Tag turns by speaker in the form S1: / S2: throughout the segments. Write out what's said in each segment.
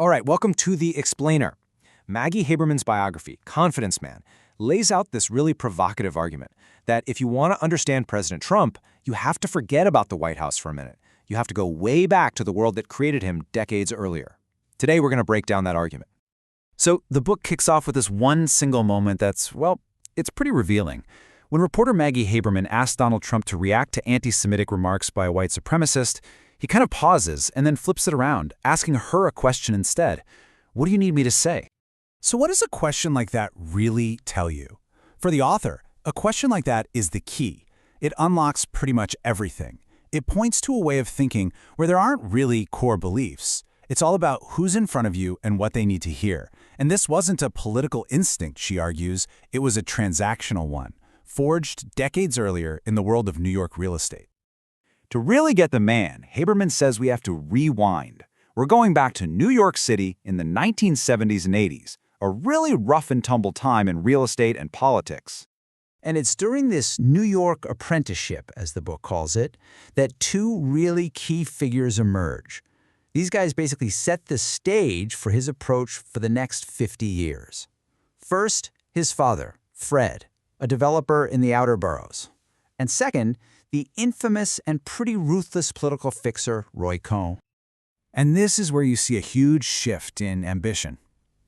S1: All right, welcome to The Explainer. Maggie Haberman's biography, Confidence Man, lays out this really provocative argument that if you want to understand President Trump, you have to forget about the White House for a minute. You have to go way back to the world that created him decades earlier. Today, we're going to break down that argument.
S2: So the book kicks off with this one single moment that's, well, it's pretty revealing. When reporter Maggie Haberman asked Donald Trump to react to anti-Semitic remarks by a white supremacist, he kind of pauses and then flips it around, asking her a question instead. What do you need me to say?
S3: So what does a question like that really tell you? For the author, a question like that is the key. It unlocks pretty much everything. It points to a way of thinking where there aren't really core beliefs. It's all about who's in front of you and what they need to hear. And this wasn't a political instinct, she argues. It was a transactional one, forged decades earlier in the world of New York real estate.
S2: To really get the man, Haberman says we have to rewind. We're going back to New York City in the 1970s and 80s, a really rough and tumble time in real estate and politics.
S4: And it's during this New York apprenticeship, as the book calls it, that two really key figures emerge. These guys basically set the stage for his approach for the next 50 years. First, his father, Fred, a developer in the outer boroughs. And second, the infamous and pretty ruthless political fixer, Roy Cohn.
S3: And this is where you see a huge shift in ambition.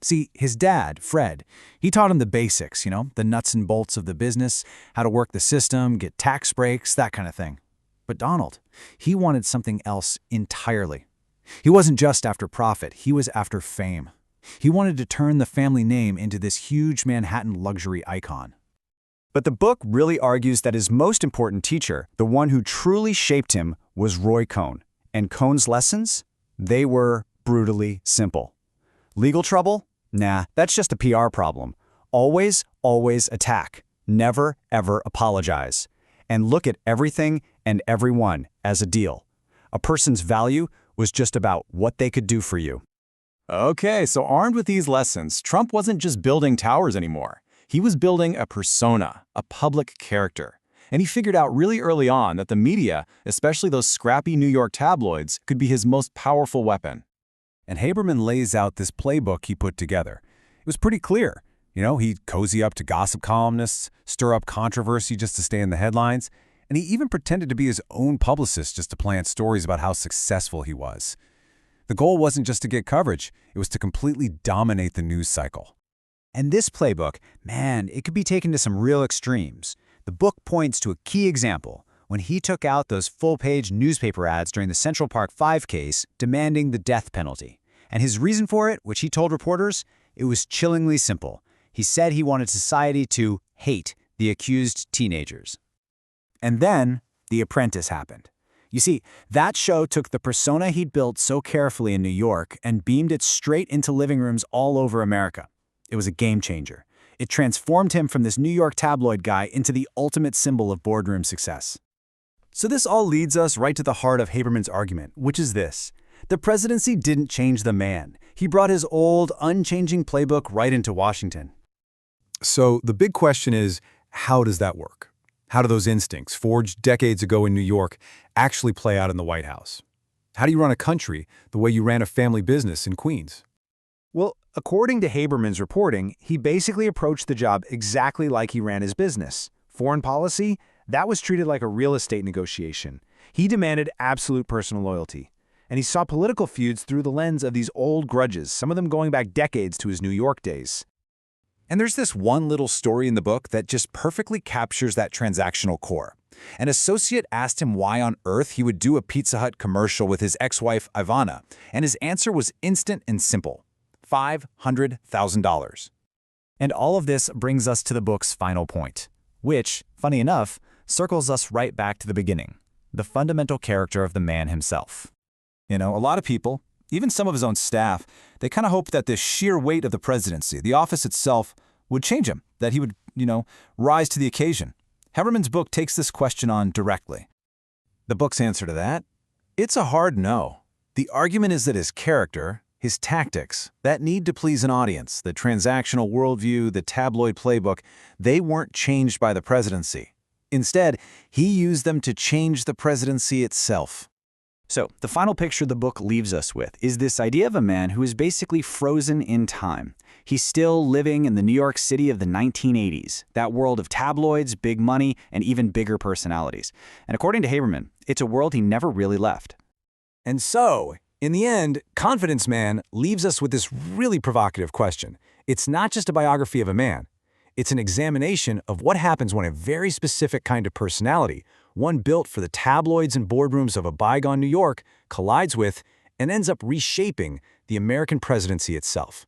S3: See, his dad, Fred, he taught him the basics, the nuts and bolts of the business, how to work the system, get tax breaks, that kind of thing. But Donald, he wanted something else entirely. He wasn't just after profit, he was after fame. He wanted to turn the family name into this huge Manhattan luxury icon.
S2: But the book really argues that his most important teacher, the one who truly shaped him, was Roy Cohn. And Cohn's lessons? They were brutally simple. Legal trouble? Nah, that's just a PR problem. Always, always attack. Never, ever apologize. And look at everything and everyone as a deal. A person's value was just about what they could do for you.
S1: Okay, so armed with these lessons, Trump wasn't just building towers anymore. He was building a persona, a public character. And he figured out really early on that the media, especially those scrappy New York tabloids, could be his most powerful weapon.
S3: And Haberman lays out this playbook he put together. It was pretty clear. He'd cozy up to gossip columnists, stir up controversy just to stay in the headlines, and he even pretended to be his own publicist just to plant stories about how successful he was. The goal wasn't just to get coverage, it was to completely dominate the news cycle.
S4: And this playbook, man, it could be taken to some real extremes. The book points to a key example when he took out those full-page newspaper ads during the Central Park 5 case demanding the death penalty. And his reason for it, which he told reporters, it was chillingly simple. He said he wanted society to hate the accused teenagers. And then The Apprentice happened. You see, that show took the persona he'd built so carefully in New York and beamed it straight into living rooms all over America. It was a game changer. It transformed him from this New York tabloid guy into the ultimate symbol of boardroom success.
S3: So this all leads us right to the heart of Haberman's argument, which is this. The presidency didn't change the man. He brought his old, unchanging playbook right into Washington.
S5: So the big question is, how does that work? How do those instincts, forged decades ago in New York, actually play out in the White House? How do you run a country the way you ran a family business in Queens?
S1: Well, according to Haberman's reporting, he basically approached the job exactly like he ran his business. Foreign policy, that was treated like a real estate negotiation. He demanded absolute personal loyalty. And he saw political feuds through the lens of these old grudges, some of them going back decades to his New York days.
S2: And there's this one little story in the book that just perfectly captures that transactional core. An associate asked him why on earth he would do a Pizza Hut commercial with his ex-wife, Ivana, and his answer was instant and simple. $500,000.
S4: And all of this brings us to the book's final point, which, funny enough, circles us right back to the beginning, the fundamental character of the man himself.
S2: A lot of people, even some of his own staff, they kind of hoped that the sheer weight of the presidency, the office itself, would change him, that he would, rise to the occasion. Haberman's book takes this question on directly. The book's answer to that? It's a hard no. The argument is that his character, his tactics, that need to please an audience, the transactional worldview, the tabloid playbook, they weren't changed by the presidency. Instead, he used them to change the presidency itself.
S3: So, the final picture the book leaves us with is this idea of a man who is basically frozen in time. He's still living in the New York City of the 1980s, that world of tabloids, big money, and even bigger personalities. And according to Haberman, it's a world he never really left.
S5: And so, in the end, Confidence Man leaves us with this really provocative question. It's not just a biography of a man. It's an examination of what happens when a very specific kind of personality, one built for the tabloids and boardrooms of a bygone New York, collides with and ends up reshaping the American presidency itself.